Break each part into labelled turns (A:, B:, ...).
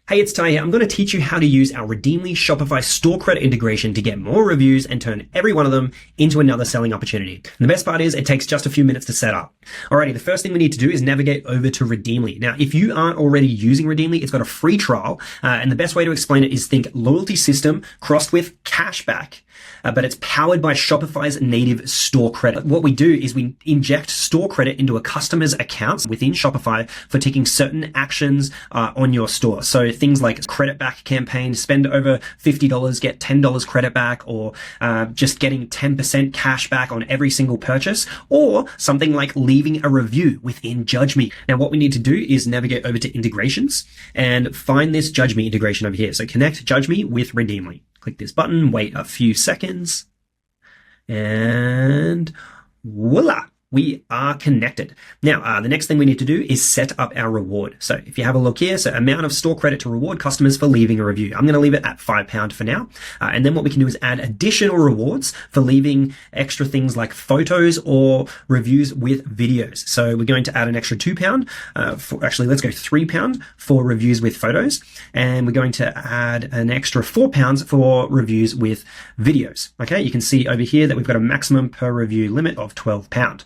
A: Hey, it's Ty here. I'm going to teach you how to use our Redeemly Shopify Store Credit integration to get more reviews and turn every one of them into another selling opportunity. And the best part is it takes just a few minutes to set up. Alrighty, the first thing we need to do is navigate over to Redeemly. Now, if you aren't already using Redeemly, it's got a free trial. And the best way to explain it is think loyalty system crossed with cashback. But it's powered by Shopify's native store credit. What we do is we inject store credit into a customer's accounts within Shopify for taking certain actions on your store. So things like credit back campaign, spend over $50, get $10 credit back, or just getting 10% cash back on every single purchase, or something like leaving a review within Judge Me. Now, what we need to do is navigate over to integrations and find this Judge Me integration over here. So connect Judge Me with Redeemly. Click this button, wait a few seconds, and voila, we are connected. Now, the next thing we need to do is set up our reward. So if you have a look here, so amount of store credit to reward customers for leaving a review. I'm going to leave it at £5 for now. And then what we can do is add additional rewards for leaving extra things like photos or reviews with videos. So we're going to add an extra £2 let's go £3 for reviews with photos. And we're going to add an extra £4 for reviews with videos. Okay, you can see over here that we've got a maximum per review limit of £12.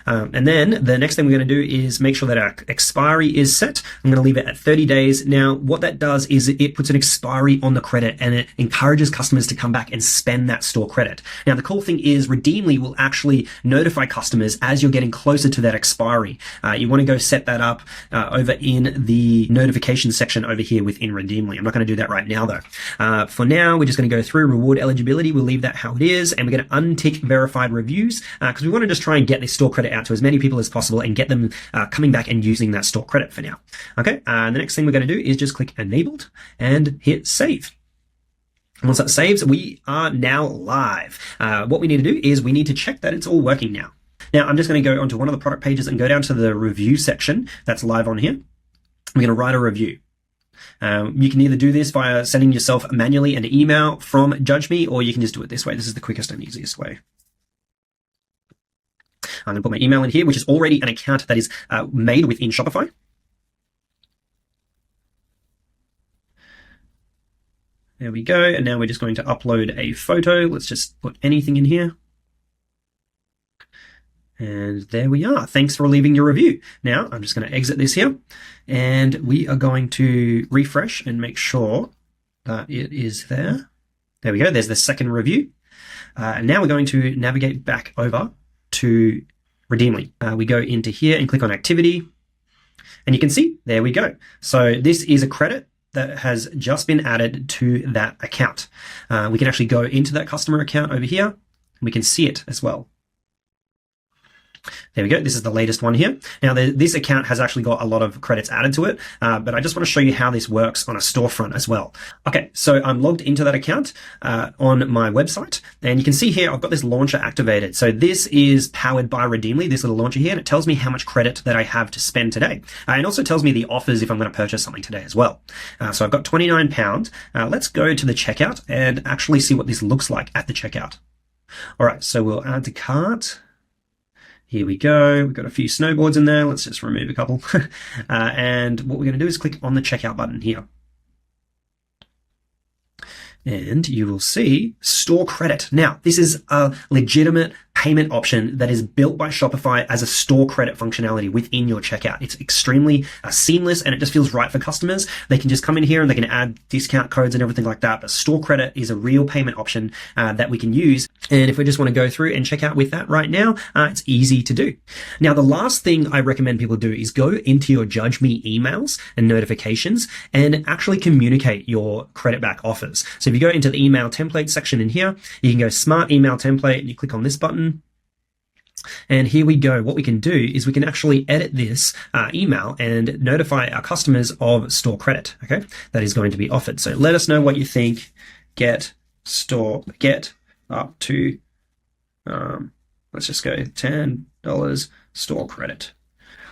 A: And then the next thing we're going to do is make sure that our expiry is set. I'm going to leave it at 30 days. Now, what that does is it puts an expiry on the credit and it encourages customers to come back and spend that store credit. Now, the cool thing is Redeemly will actually notify customers as you're getting closer to that expiry. You want to go set that up over in the notification section over here within Redeemly. I'm not going to do that right now though. For now, we're just going to go through reward eligibility. We'll leave that how it is, and we're going to untick verified reviews because we want to just try and get this store credit out to as many people as possible and get them coming back and using that store credit for now. Okay, the next thing we're going to do is just click enabled and hit save. Once that saves, we are now live. What we need to do is we need to check that it's all working now. Now, I'm just going to go onto one of the product pages and go down to the review section that's live on here. We're going to write a review. You can either do this via sending yourself manually an email from Judge Me, or you can just do it this way. This is the quickest and easiest way. I'm going to put my email in here, which is already an account that is made within Shopify. There we go. And now we're just going to upload a photo. Let's just put anything in here. And there we are. Thanks for leaving your review. Now, I'm just going to exit this here. And we are going to refresh and make sure that it is there. There we go. There's the second review. And now we're going to navigate back over to Redeemly. We go into here and click on activity, and you can see, there we go. So this is a credit that has just been added to that account. We can actually go into that customer account over here, and we can see it as well. There we go. This is the latest one here. Now, this account has actually got a lot of credits added to it, but I just want to show you how this works on a storefront as well. Okay, so I'm logged into that account on my website, and you can see here I've got this launcher activated. So this is powered by Redeemly, this little launcher here, and it tells me how much credit that I have to spend today. And also tells me the offers if I'm going to purchase something today as well. So I've got £29. Let's go to the checkout and actually see what this looks like at the checkout. All right, so we'll add to cart. Here we go. We've got a few snowboards in there. Let's just remove a couple. And what we're going to do is click on the checkout button here. And you will see store credit. Now, this is a legitimate payment option that is built by Shopify as a store credit functionality within your checkout. It's extremely seamless, and it just feels right for customers. They can just come in here and they can add discount codes and everything like that. But store credit is a real payment option that we can use. And if we just want to go through and check out with that right now, it's easy to do. Now, the last thing I recommend people do is go into your Judge Me emails and notifications and actually communicate your credit back offers. So if you go into the email template section in here, you can go smart email template and you click on this button. And here we go. What we can do is we can actually edit this email and notify our customers of store credit. Okay, that is going to be offered. So let us know what you think. Get up to, let's just go $10 store credit.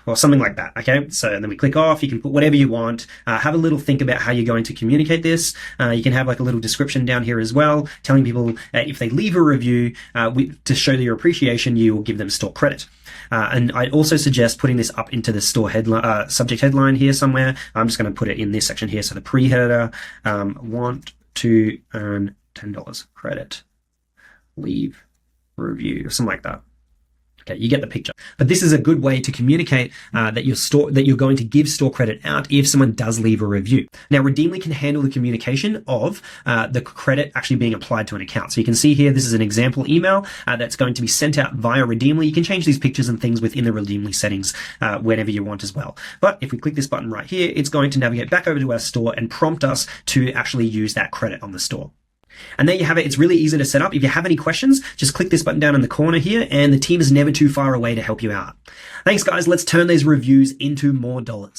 A: Or something like that, okay? So then we click off, you can put whatever you want, have a little think about how you're going to communicate this. You can have like a little description down here as well, telling people if they leave a review to show your appreciation, you will give them store credit. And I'd also suggest putting this up into the store headline, subject headline here somewhere. I'm just going to put it in this section here. So the pre-header, want to earn $10 credit, leave review, something like that. Okay, you get the picture. But this is a good way to communicate that you're going to give store credit out if someone does leave a review. Now, Redeemly can handle the communication of the credit actually being applied to an account. So you can see here, this is an example email that's going to be sent out via Redeemly. You can change these pictures and things within the Redeemly settings whenever you want as well. But if we click this button right here, it's going to navigate back over to our store and prompt us to actually use that credit on the store. And there you have it. It's really easy to set up. If you have any questions, just click this button down in the corner here, and the team is never too far away to help you out. Thanks, guys. Let's turn these reviews into more dollars.